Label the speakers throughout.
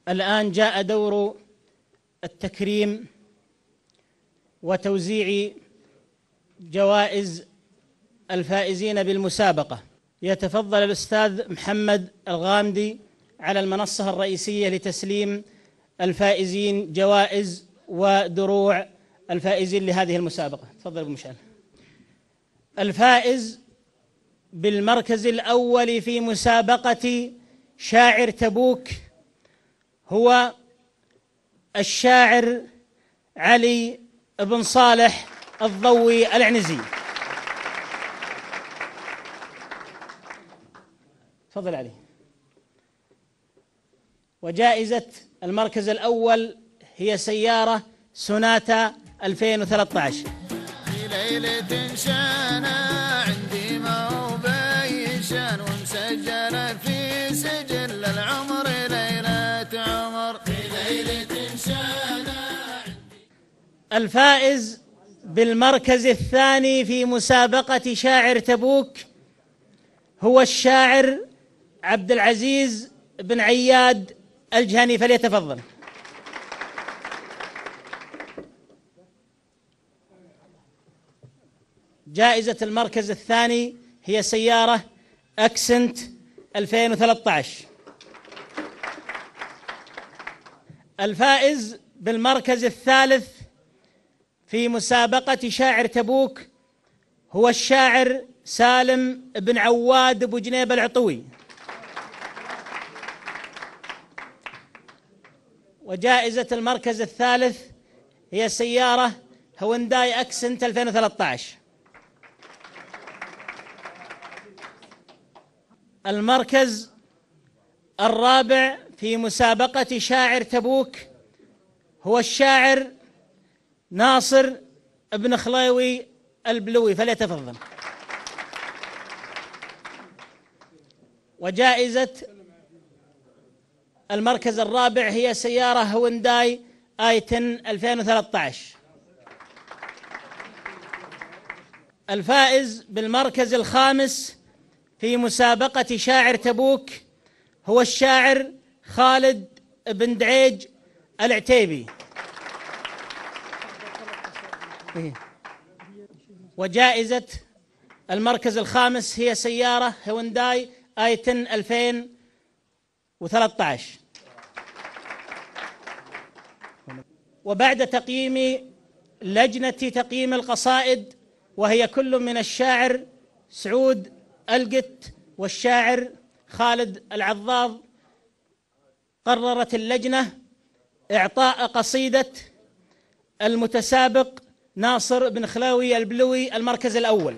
Speaker 1: الآن جاء دور التكريم وتوزيع جوائز الفائزين بالمسابقة. يتفضل الأستاذ محمد الغامدي على المنصة الرئيسية لتسليم الفائزين جوائز ودروع الفائزين لهذه المسابقة. تفضل أبو مشعل. الفائز بالمركز الأول في مسابقة شاعر تبوك هو الشاعر علي بن صالح الضوي العنزي. تفضل علي. وجائزة المركز الأول هي سيارة سوناتا 2013.
Speaker 2: في ليلة شانة عندي موباي شان ومسجلة في سجل العمر ليلة عمر. في ليلة شانة.
Speaker 1: الفائز بالمركز الثاني في مسابقة شاعر تبوك هو الشاعر عبد العزيز بن عياد الجهني، فليتفضل. جائزة المركز الثاني هي سيارة أكسنت 2013. الفائز بالمركز الثالث في مسابقة شاعر تبوك هو الشاعر سالم بن عواد أبو جنيب العطوي. وجائزة المركز الثالث هي سيارة هونداي أكسنت 2013. المركز الرابع في مسابقة شاعر تبوك هو الشاعر ناصر بن خليوي البلوي، فليتفضل. وجائزة المركز الرابع هي سيارة هونداي آيتن 2013. الفائز بالمركز الخامس في مسابقة شاعر تبوك هو الشاعر خالد بن دعيج العتيبي. وجائزة المركز الخامس هي سيارة هونداي آيتن 2013. وبعد تقييم لجنة تقييم القصائد، وهي كل من الشاعر سعود القت والشاعر خالد العضاض، قررت اللجنة إعطاء قصيدة المتسابق ناصر بن خلاوي البلوي المركز الأول.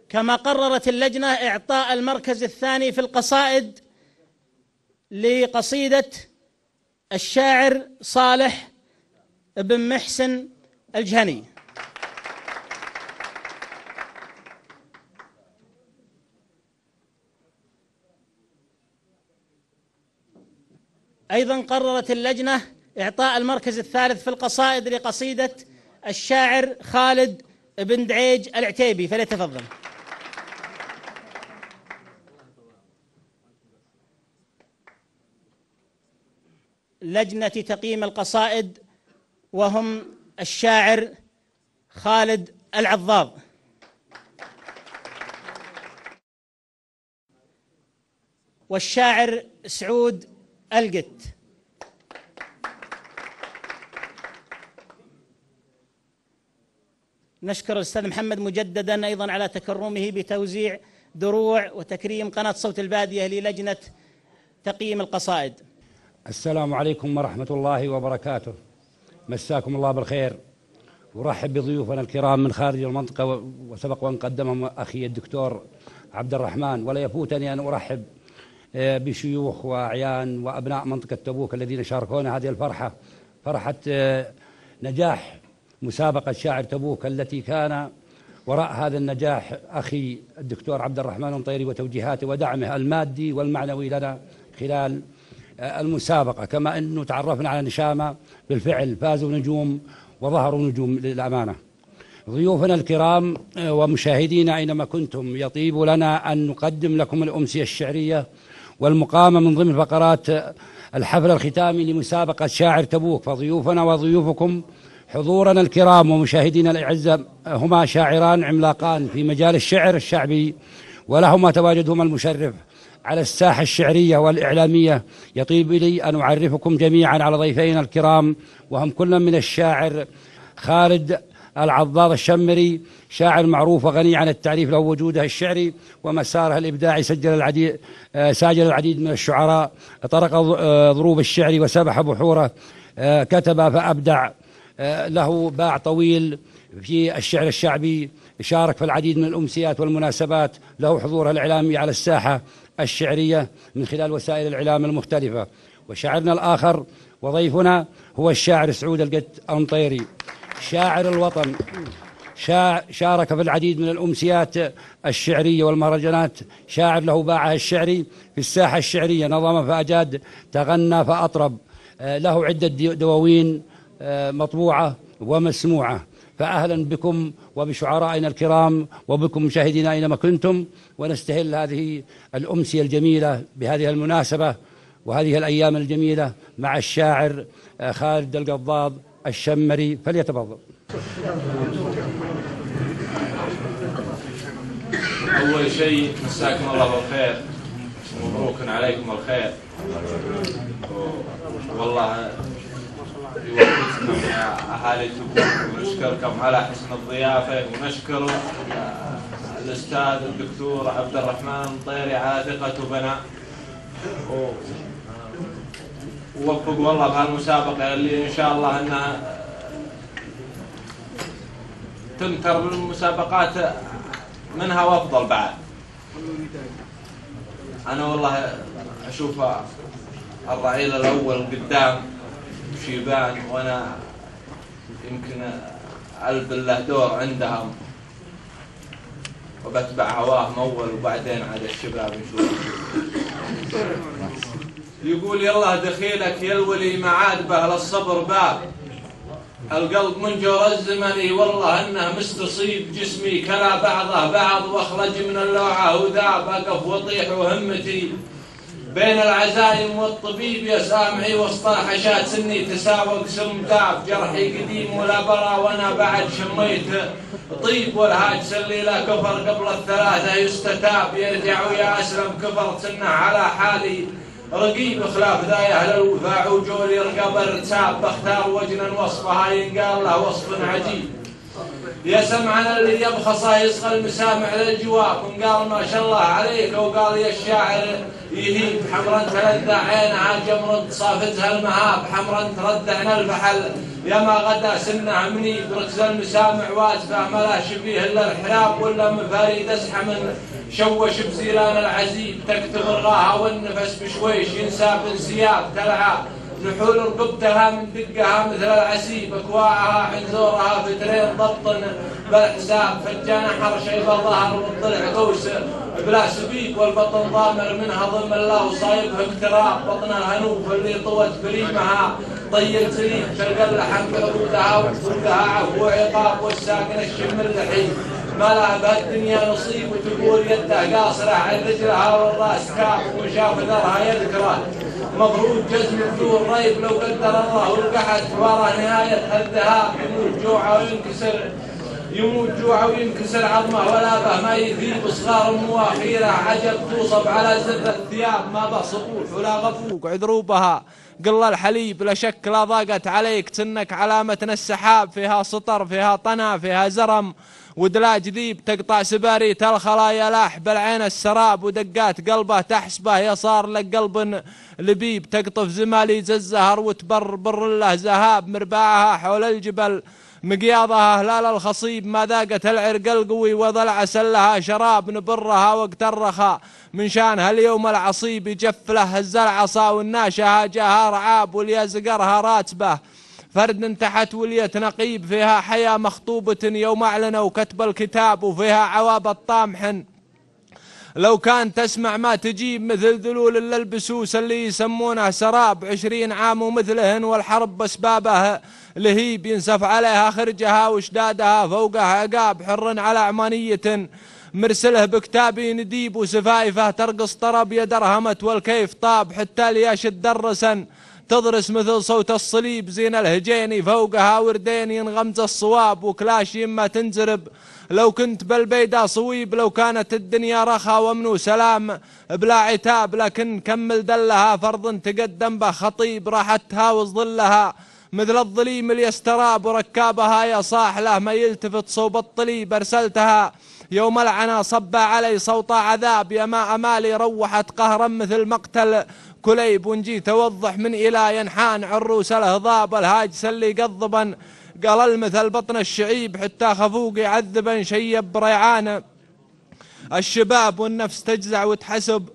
Speaker 1: كما قررت اللجنة إعطاء المركز الثاني في القصائد لقصيدة الشاعر صالح بن محسن الجهني. أيضا قررت اللجنة إعطاء المركز الثالث في القصائد لقصيدة الشاعر خالد بن دعيج العتيبي، فليتفضل. لجنة تقييم القصائد وهم الشاعر خالد العضاض، والشاعر سعود القت. نشكر الأستاذ محمد مجددا أيضا على تكرمه بتوزيع دروع وتكريم قناة صوت البادية للجنة تقييم القصائد.
Speaker 3: السلام عليكم ورحمة الله وبركاته. مساكم الله بالخير، ورحب بضيوفنا الكرام من خارج المنطقة، وسبق وأن قدمهم أخي الدكتور عبد الرحمن، ولا يفوتني أن أرحب بشيوخ وأعيان وأبناء منطقة تبوك الذين شاركونا هذه الفرحة، فرحة نجاح مسابقة شاعر تبوك، التي كان وراء هذا النجاح أخي الدكتور عبد الرحمن المطيري وتوجيهاته ودعمه المادي والمعنوي لنا خلال المسابقة، كما أنه تعرفنا على نشامة بالفعل فازوا نجوم وظهروا نجوم للأمانة. ضيوفنا الكرام ومشاهدينا أينما كنتم، يطيب لنا أن نقدم لكم الأمسية الشعرية والمقامة من ضمن فقرات الحفل الختامي لمسابقة شاعر تبوك. فضيوفنا وضيوفكم حضورنا الكرام ومشاهدينا الأعزاء هما شاعران عملاقان في مجال الشعر الشعبي، ولهما تواجدهما المشرف على الساحة الشعرية والإعلامية. يطيب لي أن أعرفكم جميعا على ضيفينا الكرام، وهم كل من الشاعر خالد العضاض الشمري، شاعر معروف وغني عن التعريف له وجوده الشعري ومساره الإبداعي، ساجل العديد من الشعراء، طرق ضروب الشعر وسبح بحوره، كتب فأبدع، له باع طويل في الشعر الشعبي، شارك في العديد من الأمسيات والمناسبات، له حضوره الإعلامي على الساحة الشعرية من خلال وسائل الإعلام المختلفة. وشاعرنا الآخر وضيفنا هو الشاعر سعود القت المطيري، شاعر الوطن، شارك في العديد من الأمسيات الشعرية والمهرجانات، شاعر له باعه الشعري في الساحة الشعرية، نظم فأجاد، تغنى فأطرب، له عدة دواوين مطبوعة ومسموعة. فأهلا بكم وبشعرائنا الكرام وبكم مشاهدينا أينما كنتم، ونستهل هذه الأمسية الجميلة بهذه المناسبة وهذه الأيام الجميلة مع الشاعر خالد القضاض الشمري، فليتفضل.
Speaker 4: أول شيء مساكم الله بالخير ومبروك عليكم الخير، والله يوفقكم يا أهالي تبوك، ونشكركم على حسن الضيافة، ونشكر الأستاذ الدكتور عبد الرحمن المطيري على ثقته بنا، ووفق والله بهالمسابقة اللي إن شاء الله أنها تنكر بالمسابقات منها وأفضل بعد. أنا والله أشوف الرعيل الأول قدام شيبان، وأنا يمكن ألب له دور عندهم، وبتبع هواهم أول وبعدين على الشباب نشوف. يقول يلا دخيلك يلولي معاد به للصبر باب، القلب من جور الزمني والله انه مستصيب، جسمي كلا بعضه بعض واخرج من اللوعه وذاب، اقف واطيح وهمتي بين العزايم والطبيب يا سامعي، وسط الحشات سني تساوق سمتاب، جرحي قديم ولا برا وانا بعد شميت طيب، والهاجس اللي لا كفر قبل الثلاثه يستتاب، يرجع ويا اسلم كفر سنه على حالي رقيب، خلاف ذا يا اهل الوفاء وجولي رقب الرتاب، بختار وجنا وصفها ينقال له وصف عجيب، يا سمعنا اللي يبخصه يصغى المسامع للجواب، قال ما شاء الله عليك، وقال يا الشاعر يهيب، حمرا تلذع عينها جمر صافتها المهاب، حمرا تردعنا الفحل يا ما غدا سنه منيب، ركز المسامع واسفه ما لا شبيه الا الحراب، ولا مفاريد اسحى من شوش بزيلان العزيب، تكتب الراها والنفس بشويش ينساب انسياب، تلعى نحول رقبتها من دقها مثل العسيب، اكواعها حنزورها فترين ضبط بالحساب، فجان حر شيب الظهر والضلع قوس بلا سبيب، والبطن ضامر منها ضم الله وصايبها اقتراب، بطن الهنوف اللي طوت بريمها طيل سليم، تلقى اللحم بعرودها وفوقها عفو عقاب، والساكن الشم اللحيم ما لها بهالدنيا نصيب، وتقول يده قاصرة عن رجلها والراس كاف، وشاف ذرها يذكره مفروض جزم بدون ريب، لو قدر الله والقحت ورا نهاية الذهاب، يموت جوعه وينكسر عظمه، ولا به ما يذيب صغار مواخيره، عجب توصب على زر الثياب، ما به صفوف ولا غفوق عذروبها قل الحليب، لا شك لا ضاقت عليك تنك علامة السحاب، فيها سطر فيها طنا فيها زرم ودلاج ذيب، تقطع سباريت الخلايا لاح بالعين السراب، ودقات قلبه تحسبه يصار لك قلب لبيب، تقطف زمالي زهر وتبر له ذهاب، مرباعها حول الجبل مقياضها هلال الخصيب، ما ذاقت العرق القوي وظل عسل لها شراب، نبرها وقت الرخاء من شانها اليوم العصيب، يجف له الزرع عصا والناشها جاها رعاب، واليا زقرها راتبه فرد تحت ولية نقيب، فيها حياة مخطوبة يوم أعلنوا كتب الكتاب، وفيها عواب الطامح لو كان تسمع ما تجيب مثل ذلول إلا البسوس اللي يسمونه سراب 20 عام ومثلهن، والحرب بأسبابها لهيب ينسف عليها خرجها وشدادها فوقها عقاب حر على عمانية مرسله بكتابي نديب وسفايفه ترقص طرب يدرهمت والكيف طاب حتى ليش الدرسن تضرس مثل صوت الصليب زين الهجيني فوقها وردين ينغمز الصواب وكلاش يما تنزرب. لو كنت بالبيدا صويب لو كانت الدنيا رخا ومنو سلام بلا عتاب، لكن كمل دلها فرض تقدم به خطيب راحتها وظلها مثل الظليم اللي يستراب وركابها يا صاح له ما يلتفت صوب الطليب. أرسلتها يوم العنا صب علي صوت عذاب يا ما أمالي روحت قهرا مثل مقتل كليب، ونجي توضح من إلى ينحان عروس الهضاب الهاجس اللي قضبا قال المثل بطن الشعيب حتى خفوق يعذبا شيب بريعان الشباب والنفس تجزع وتحسب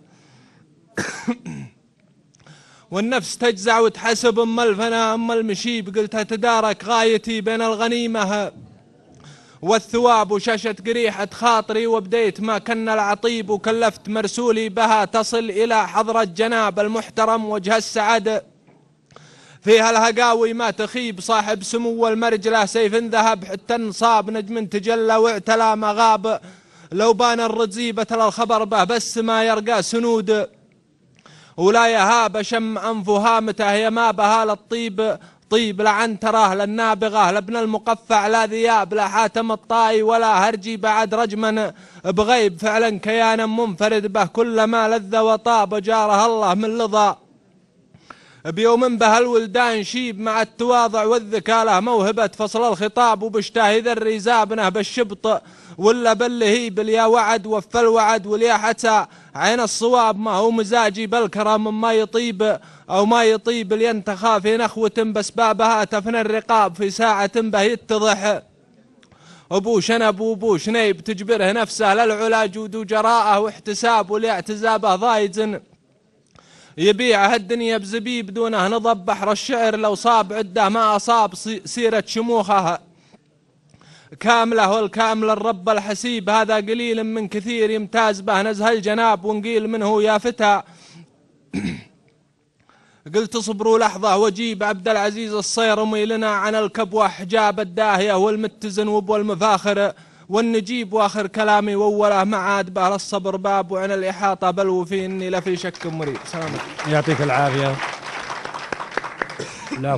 Speaker 4: والنفس تجزع وتحسب أم الفنا أم المشيب. قلت تدارك غايتي بين الغنيمة والثواب وشاشت قريحة خاطري وبديت ما كن العطيب، وكلفت مرسولي بها تصل إلى حضرة جناب المحترم وجه السعادة فيها الهقاوي ما تخيب صاحب سمو المرجلة سيف ذهب حتى انصاب نجم تجلى واعتلى ما غاب. لو بان الرزيبة للخبر به بس ما يرقى سنود ولا يهاب شم أنف هامته هي ما بها للطيب طيب لعن تراه للنابغة لابن المقفع لا ذياب لا حاتم الطائي ولا هرجي بعد رجما بغيب فعلا كيانا منفرد به كلما لذ وطاب جاره الله من لظى بيوم به الولدان شيب مع التواضع والذكاء له موهبة فصل الخطاب وبشتاهي ذري زابنه بالشبط ولا باللهيب اليا وعد وفى الوعد واليا حتى عين الصواب ما هو مزاجي بالكرم ما يطيب أو ما يطيب لينتخى في نخوة بسبابها تفنى الرقاب في ساعة به يتضح أبو شنب وأبو شنيب تجبره نفسه للعلا جود وجراءه واحتساب ولاعتزابه ضايز يبيع هالدنيا بزبيب دونه نضب بحر الشعر لو صاب عده ما أصاب سيرة شموخها كاملة والكامل الرب الحسيب هذا قليل من كثير يمتاز به نزه الجناب ونقيل منه يا فتى. قلت صبروا لحظة وجيب عبد العزيز الصيرمي لنا عن الكبوة حجاب الداهية والمتزن وبو المفاخر والنجيب واخر كلامي ووله معاد به الصبر باب وعن الإحاطة بل وفي إني لفي شك مريب. سلامك
Speaker 3: يعطيك العافية. لا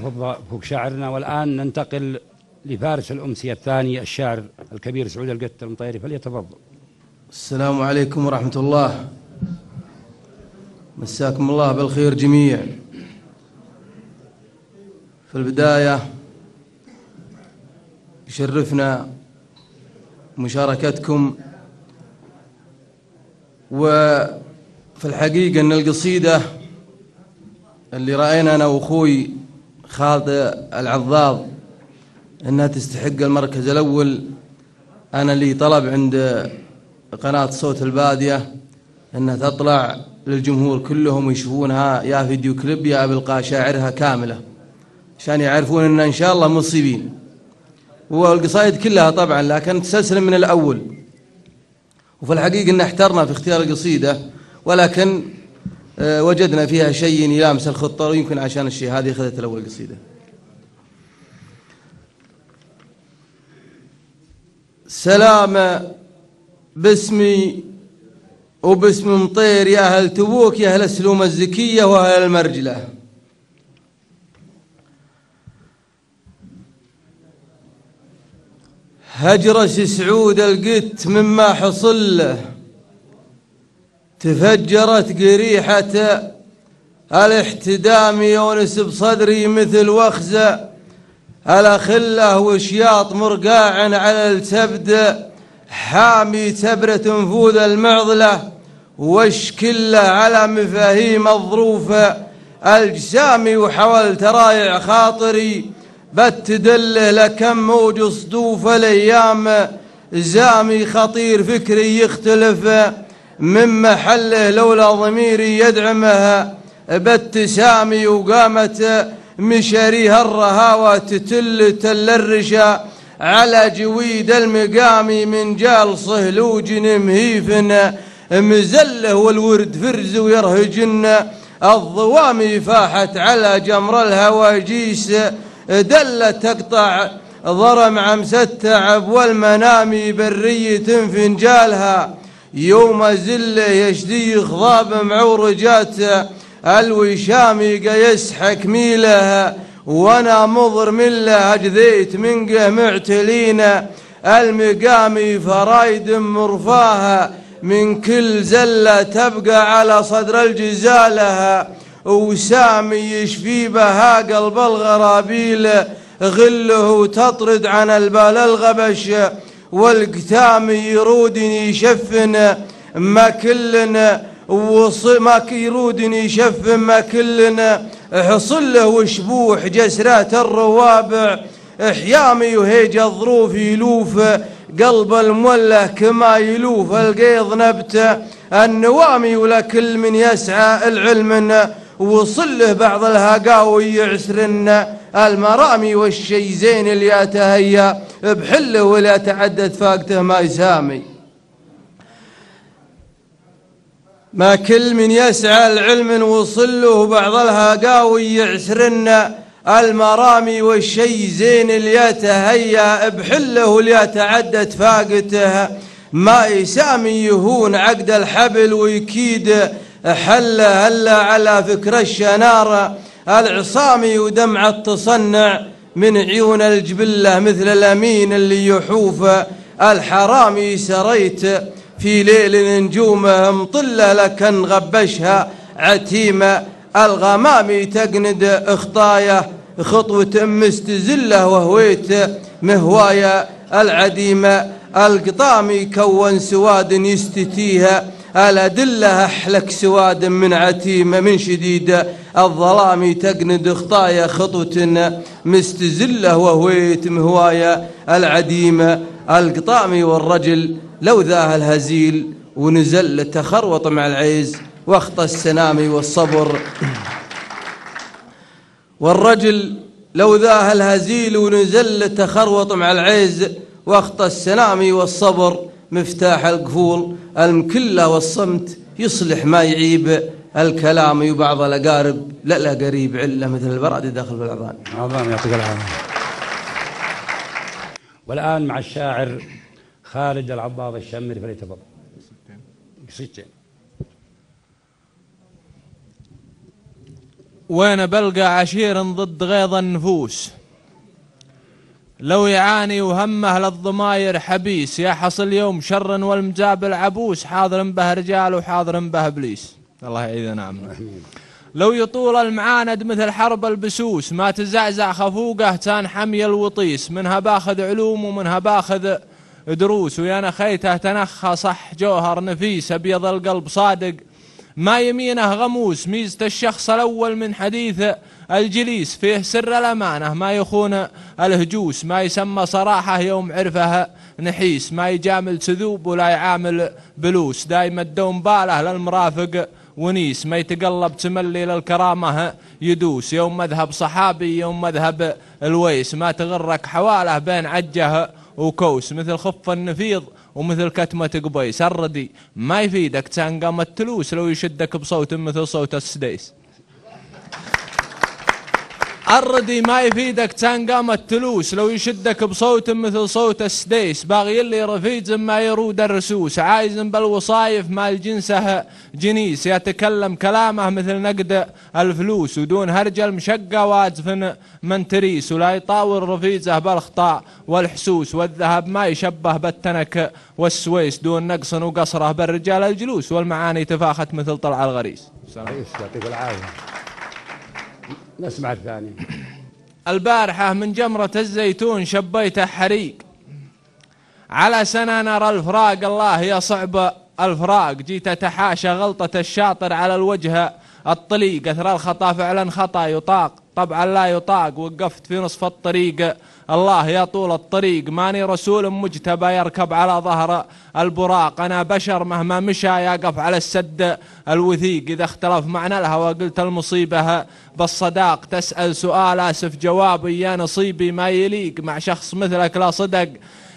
Speaker 3: فوق شاعرنا. والآن ننتقل لفارس الأمسية الثاني الشاعر الكبير سعود القت المطيري فليتفضل.
Speaker 5: السلام عليكم ورحمة الله، مساكم الله بالخير جميعا. في البداية يشرفنا مشاركتكم، وفي الحقيقة أن القصيدة اللي رأينا أنا وأخوي خالد العضاض أنها تستحق المركز الأول، أنا لي طلب عند قناة صوت البادية أنها تطلع للجمهور كلهم يشوفونها يا فيديو كليب يا أبلقى شاعرها كاملة عشان يعرفون أن إن شاء الله مصيبين. والقصائد كلها طبعا لكن تستسلم من الأول، وفي الحقيقة أن احترنا في اختيار القصيدة ولكن وجدنا فيها شيء يلامس الخطة ويمكن عشان الشيء هذه أخذت الأول قصيدة. سلام باسمي وباسم مطير يا أهل تبوك يا أهل السلوم الزكية وأهل المرجلة. هجرس سعود القت مما حصل له تفجرت قريحة الاحتدام يونس بصدري مثل وخزة الأخلة وشياط مرقاع على التبد حامي تبرة تنفوذ المعضلة واشكله على مفاهيم الظروف الجسامي وحاولت رايع خاطري بتدله لكم موج صدوف الأيام زامي خطير فكري يختلف من محله لولا ضميري يدعمها بابتسامي وقامت مشاريها الرهاوة تل الرشا على جويد المقامي من جال صهلوج مهيف مزله والورد فرز ويرهجن، الضوامي فاحت على جمر الهواجيس، دلت تقطع ضرم عمس التعب والمنامي برية فنجالها، يوم زله يشدي خضاب معورجات، الوشامي يسحك ميلها، وانا مضر مله اجذيت منقه معتلينا، المقامي فرايد مرفاها، من كل زله تبقى على صدر الجزالها، وسامي يشفي بها قلب الغرابيل، غله تطرد عن البال الغبش، والقتام يرودني يشفن ما كلنا، ما يرودني يشفن ما كلنا، حصل له وشبوح جسرات الروابع، حيامي وهيج الظروف يلوف قلب الموله كما يلوف القيض نبته، النوامي ولكل من يسعى العلم، وصل له بعض الهقاوي يعسرن، المرامي والشي زين اللي يتهيأ بحله ولا يتعدد فاقته ما يسامي، ما كل من يسعى العلم وصل له بعض الهقاوي يعسرن، المرامي والشي زين اللي يتهيأ بحله ولا يتعدد فاقته ما يسامي، يهون عقد الحبل ويكيد حله هلا على فكر الشنارة، العصامي ودمعة تصنع من عيون الجبلة مثل الأمين اللي يحوف، الحرامي سريت في ليل نجومه مطلة لكن غبشها عتيمة، الغمامي تقند اخطايا خطوة مستزلة وهويت مهوايا العديمة، القطامي كون سواد يستتيها، الأدلة أحلك سواد من عتيمة، من شديد الظلام تقند خطايا خطوة مستزلة وهويت مهوايا العديمة، القطامي والرجل لو ذاه الهزيل ونزل تخروط مع العيز واخطى السنامي والصبر، والرجل لو ذاه الهزيل ونزل تخروط مع العيز واخطى السنامي والصبر، مفتاح القفول المكلة والصمت يصلح ما يعيب الكلام، وبعض الأقارب لا قريب علة مثل البراد داخل بالعظام.
Speaker 3: عظام يعطيك العافية. والآن مع الشاعر خالد العضاض الشمري فليتفضل. قصيدتين.
Speaker 6: وين بلقى عشير ضد غيظ النفوس، لو يعاني وهمه للضماير حبيس، يحصل يوم شر والمجابل عبوس، حاضر به رجال وحاضر به ابليس. الله يعيذنا عنه. لو يطول المعاند مثل حرب البسوس، ما تزعزع خفوقه تان حمي الوطيس، منها باخذ علوم ومنها باخذ دروس، ويا نخيته تنخى صح جوهر نفيس، ابيض القلب صادق ما يمينه غموس، ميزة الشخص الأول من حديث الجليس، فيه سر الأمانة ما يخون الهجوس، ما يسمى صراحة يوم عرفه نحيس، ما يجامل سذوب ولا يعامل بلوس، دايما الدوم باله للمرافق ونيس، ما يتقلب تملي للكرامة يدوس، يوم مذهب صحابي يوم مذهب الويس، ما تغرك حواله بين عجه وكوس، مثل خف النفيض ومثل كتمة قبيس، الردي ما يفيدك تنقم التلوس، لو يشدك بصوت مثل صوت السديس. الردي ما يفيدك تنقم التلوس، لو يشدك بصوت مثل صوت السديس، باغي اللي رفيج ما يرود الرسوس، عايز بالوصايف مال جنسه جنيس، يتكلم كلامه مثل نقد الفلوس، ودون هرجل مشقة واجف من تريس، ولا يطاول رفيجه بالخطاء والحسوس، والذهب ما يشبه بالتنك والسويس، دون نقص وقصره بالرجال الجلوس، والمعاني تفاخت مثل طلع الغريس.
Speaker 3: يعطيك العافية. نسمع الثاني.
Speaker 6: البارحة من جمرة الزيتون شبيته حريق، على سنة نرى الفراق، الله يا صعب الفراق، جيت أتحاشى غلطة الشاطر على الوجه الطليق، أثر الخطا فعلا خطا يطاق طبعا لا يطاق، وقفت في نصف الطريق الله يا طول الطريق، ماني رسول مجتبى يركب على ظهر البراق، أنا بشر مهما مشى يقف على السد الوثيق، إذا اختلف معنى الهوى قلت المصيبة بالصداق، تسأل سؤال آسف جوابي يا نصيبي ما يليق، مع شخص مثلك لا صدق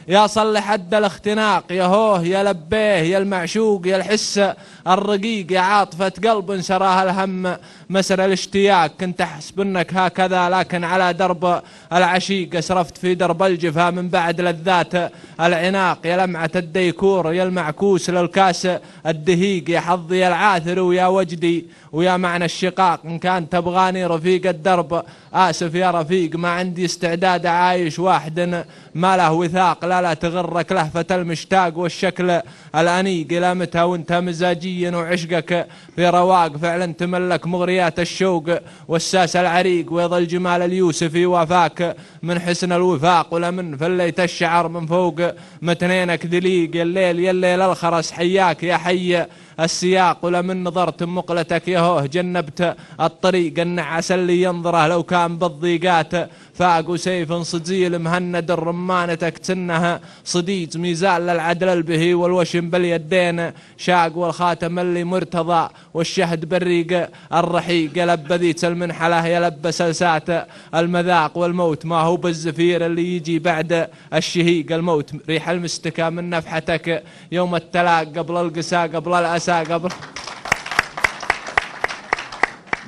Speaker 6: يا صل حد الاختناق، يا هوه يا لبيه يا المعشوق يا الحس الرقيق، يا عاطفة قلب سراها الهم مسر الاشتياق. كنت أحسب أنك هكذا لكن على درب العشيق أسرفت في درب الجفا من بعد لذات العناق. يا لمعة الديكور يا المعكوس للكاس الدهيق، يا حظي العاثر ويا وجدي ويا معنى الشقاق. إن كان تبغاني رفيق الدرب آسف يا رفيق، ما عندي استعداد عايش واحد ما له وثاق. لا تغرك لهفة المشتاق والشكل الأنيق، إلى متى وانت مزاجيا وعشقك في رواق. فعلا تملك مغريات الشوق والساس العريق، ويظل جمال اليوسفي وفاك من حسن الوفاق. ولمن فليت الشعر من فوق متنينك ذليق، يا الليل الخرس حياك يا حي السياق. ولمن نظرت مقلتك يا هوه جنبت الطريق، النعس اللي ينظره لو كان بالضيقات فاق. وسيف صجيل مهند الرمانتك تنها صديج، ميزان للعدل البهي والوشم باليدين شاق. والخاتم اللي مرتضى والشهد بالريق الرحيق، لبذيت المنحله يلب سلسات المذاق. والموت ما هو بالزفير اللي يجي بعد الشهيق، الموت ريح المستكى من نفحتك يوم التلاق. قبل القساء قبل الأسى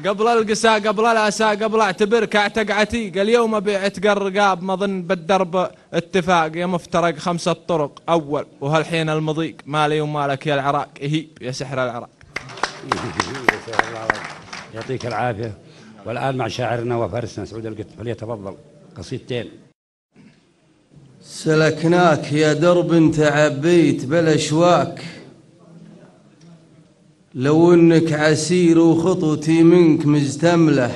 Speaker 6: قبل القساء قبل الأسى، قبل اعتبرك اعتق عتيق. اليوم بعتق الرقاب ما ظن بالدرب اتفاق. يا مفترق 5 طرق أول وهالحين المضيق، مالي ومالك يا العراق يهيب يا سحر العراق.
Speaker 3: يعطيك العافية. والآن مع شاعرنا وفارسنا سعود القط، فليتفضل قصيدتين.
Speaker 5: سلكناك يا درب تعبيت بالأشواك، لو انك عسير وخطوتي منك مزتمله.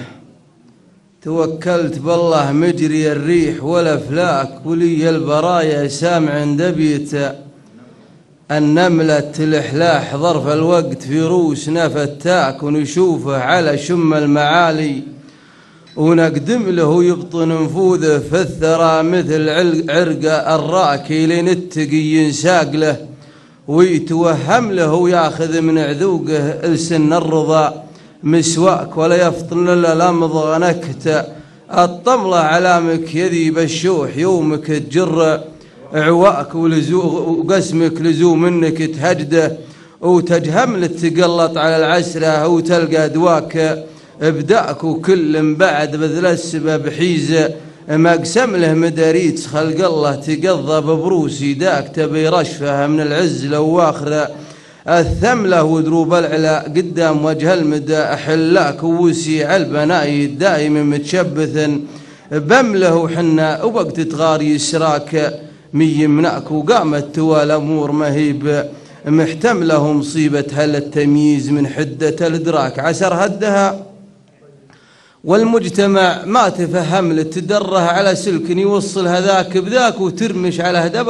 Speaker 5: توكلت بالله مجري الريح والافلاك، ولي البرايا سامع دبيت النملة الإحلاح. ظرف الوقت في روسنا فتاك، ونشوفه على شم المعالي ونقدم له يبطن نفوذه في الثرى مثل عرق الراكي لنتقي ينساق له، ويتوهم له وياخذ من عذوقه السن الرضا مسواك. ولا يفطن الا الامضغ نكته الطمله على مكيذيب الشوح، يومك تجر عواك وقسمك لزوم انك تهجده، وتجهم لتقلط على العسره وتلقى دواك ابداك. وكل بعد بذل السبب حيزه مقسم له مداريت خلق الله تقضى ببروس يداك. تبي رشفه من العز لو اخره الثمله ودروب العلا قدام وجه المدى احلاك. ووسيع البنايد دائما متشبث بمله وحنا ووقت تغاري يسراك من يمنعك. وقامت توالى الامور مهيب محتمله مصيبه هل التمييز من حده الادراك. عسر هدها والمجتمع ما تفهم لتدره على سلك يوصل هذاك بذاك، وترمش على هدب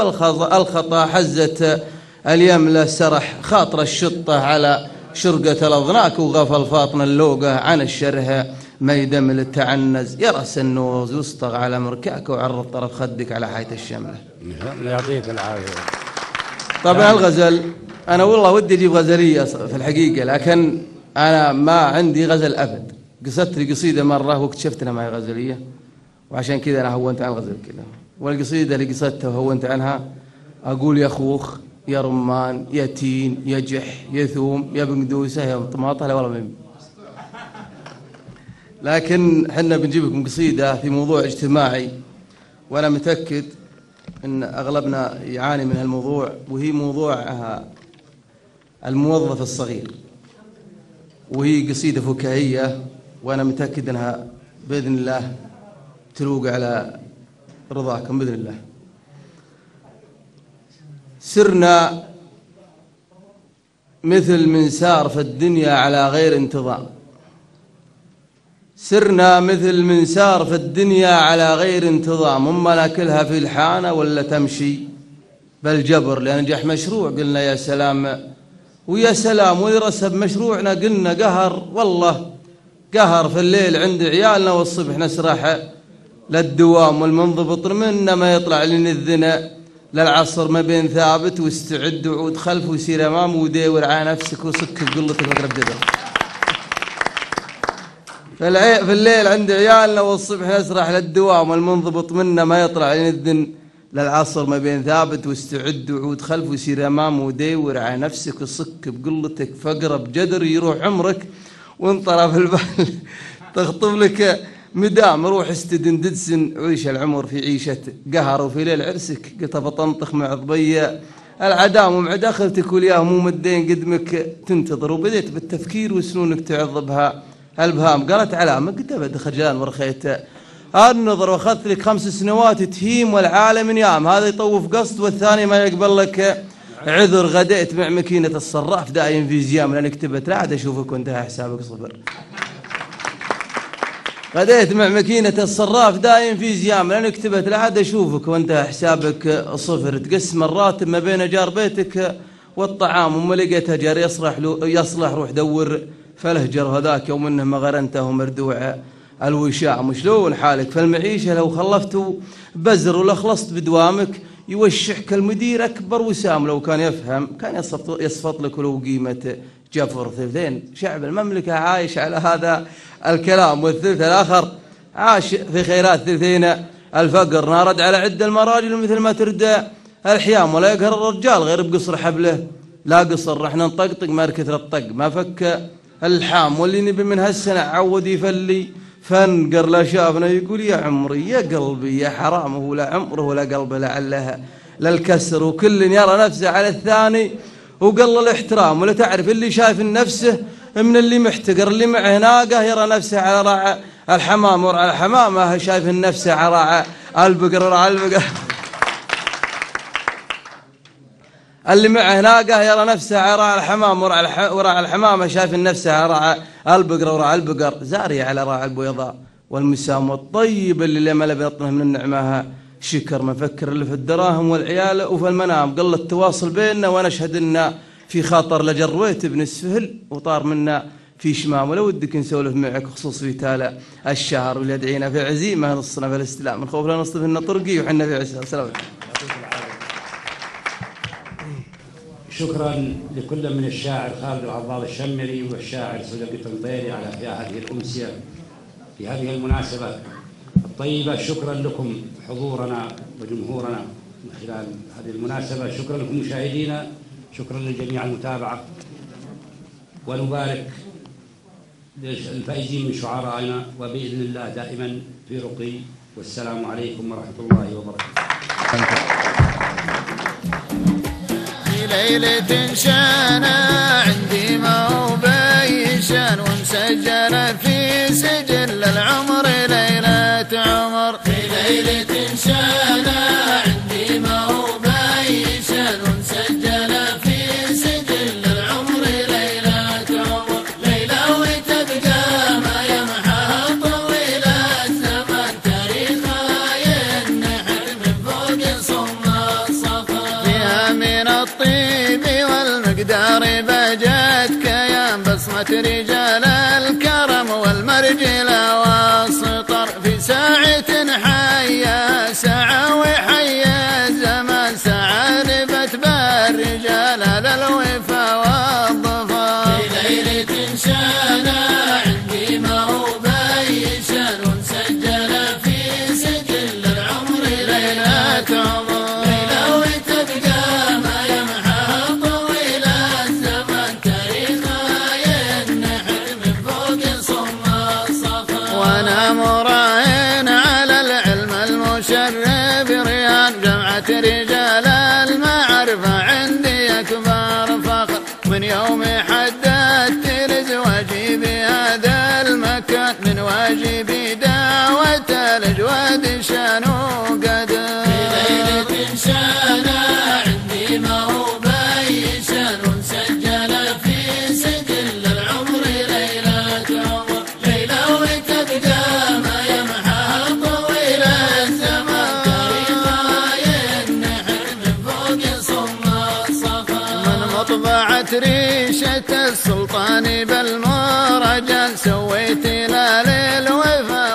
Speaker 5: الخطا حزة اليملة سرح خاطر الشطة على شرقة الأضناك. وغفل فاطن اللوقة عن الشره ما يدمل التعنز، يرأس النوز واصطغ على مركاك وعرض طرف خدك على حيث الشملة.
Speaker 3: يعطيك العافية.
Speaker 5: طبعا الغزل أنا والله ودي أجيب غزلية في الحقيقة، لكن أنا ما عندي غزل أبد. قصدت لي قصيدة مرة واكتشفت انها معي غزلية، وعشان كذا انا هونت عن الغزل كلها. والقصيدة اللي قصدتها وهونت عنها اقول يا خوخ يا رمان يا تين يا جح يا ثوم يا بندوسة يا طماطة، لا والله ما. لكن حنا بنجيب لكم قصيدة في موضوع اجتماعي، وانا متأكد ان اغلبنا يعاني من هالموضوع، وهي موضوع الموظف الصغير. وهي قصيدة فكاهية، وأنا متأكد أنها بإذن الله تروق على رضاكم بإذن الله. سرنا مثل من سار في الدنيا على غير انتظام، سرنا مثل من سار في الدنيا على غير انتظام. أمنا كلها في الحانة ولا تمشي بالجبر لنجح مشروع. قلنا يا سلام ويا سلام ويرسب مشروعنا، قلنا قهر والله قهر في الليل عند عيالنا، والصبح نسرح للدوام. والمنضبط منا ما يطلع لنا الذنا للعصر ما بين ثابت واستعد وعود خلف وسير امام وديور على نفسك وصك بقلتك واقرب دبر. في الليل عند عيالنا والصبح نسرح للدوام. والمنضبط منا ما يطلع لنا الذن للعصر ما بين ثابت واستعد وعود خلف ويصير امام وديور على نفسك وصك بقلتك فقره بجدر يروح عمرك وانطرف البال تخطب لك مدام روح استدن ددسن عيش العمر في عيشة قهر وفي ليل عرسك قطب طنطخ مع ضبية العدام ومع داخلتك والياه مو مدين قدمك تنتظر وبديت بالتفكير وسنونك تعضبها البهام قالت علامة كتبت خجلان ورخيته النظر واخذت لك 5 سنوات تهيم والعالم نيام هذا يطوف قصد والثاني ما يقبل لك عذر غديت مع ماكينة الصراف دايم في زيام لأن كتبت لا عاد أشوفك وانتهى حسابك صفر غديت مع ماكينة الصراف دايم في زيام لأن كتبت لا عاد أشوفك وانتهى حسابك صفر تقسم الراتب ما بين جار بيتك والطعام وما لقيتها جار يصلح روح دور فالهجر هذاك يوم انه ما غرنته ومردوع الوشاع شلون حالك فالمعيشة لو خلفت بزر ولا خلصت بدوامك يوشحك المدير أكبر وسام لو كان يفهم كان يصفط لك ولو قيمة جفر ثلثين شعب المملكة عايش على هذا الكلام والثلث الآخر عاش في خيرات ثلثين الفقر نارد على عد المراجل مثل ما تردى الحيام ولا يقهر الرجال غير بقصر حبله لا قصر رحنا نطقطق ما كثر الطق ما فك الحام واللي نبي من هالسنة عود يفلي فنقر لا شافنا يقول يا عمري يا قلبي يا حرامه ولا عمره ولا قلبه لعلها للكسر وكل يرى نفسه على الثاني وقل الاحترام ولا تعرف اللي شايف نفسه من اللي محتقر اللي معه ناقه يرى نفسه على راعي الحمام ورعى الحمامه شايف نفسه على راعي البقر ورعى البقر اللي معه ناقه يرى نفسه على راعي الحمام ورعى الحمامه شايف نفسه على راعي البقر ورعى البقر زاري على راعي البيضاء والمسام والطيب اللي ما لبي يطنه من النعمه شكر مفكر اللي في الدراهم والعيال وفي المنام قل التواصل بيننا وانا اشهد ان في خاطر لجرويت ابن السهل وطار منا في شمام ولو ودك نسولف معك خصوص في تالا الشهر واللي يدعينا في عزيمه نصنا في الاستلام من خوف لا نصطف لنا طرقي وحنا في عسى السلام.
Speaker 3: شكرا لكل من الشاعر خالد العضاض الشمري والشاعر صدقي الطنطيري على احياء هذه الامسيه في هذه المناسبه الطيبه. شكرا لكم حضورنا وجمهورنا من خلال هذه المناسبه. شكرا لكم مشاهدينا. شكرا للجميع المتابعه ونبارك للفائزين من شعرائنا وباذن الله دائما في رقي. والسلام عليكم ورحمه الله وبركاته.
Speaker 2: ليلة شانا عندي موبيشان ومسجلة في سجل العمر ليلة عمر. في ليلة شانا عندي موبيشان ومسجلة في سجل العمر ليلة عمر. ليلة وتبقى ما يمحى طويل الزمن تاريخها ينحر من فوق صم الصفا. فيها من الطيب والمقدار بجت كيان بصمة رجال الكرم والمرجلة والسطر. في ساعة حيا ساعة وحيا الزمان ساعة ربت بالرجال على الوفا والظفر. في ليلة شانا عندي موبيشان ومسجلة في سجل العمر ليلة عمر. مراهن على العلم المشرب ريان جمعة رجال المعرفة عندي أكبر فخر. من يوم حددت لزواجي بهذا المكان من واجبي دعوة الأجواد شان وقدر. في ليلة شانا عندي موبيشان ومسجلة في سجل العمر ليلة عمر. ليلة وتبقى ما يمحى طويل الزمان تاريخها ينحر من فوق صم الصفا. من مطبعة ريشة السلطان بالمرجان سويت لها للوفا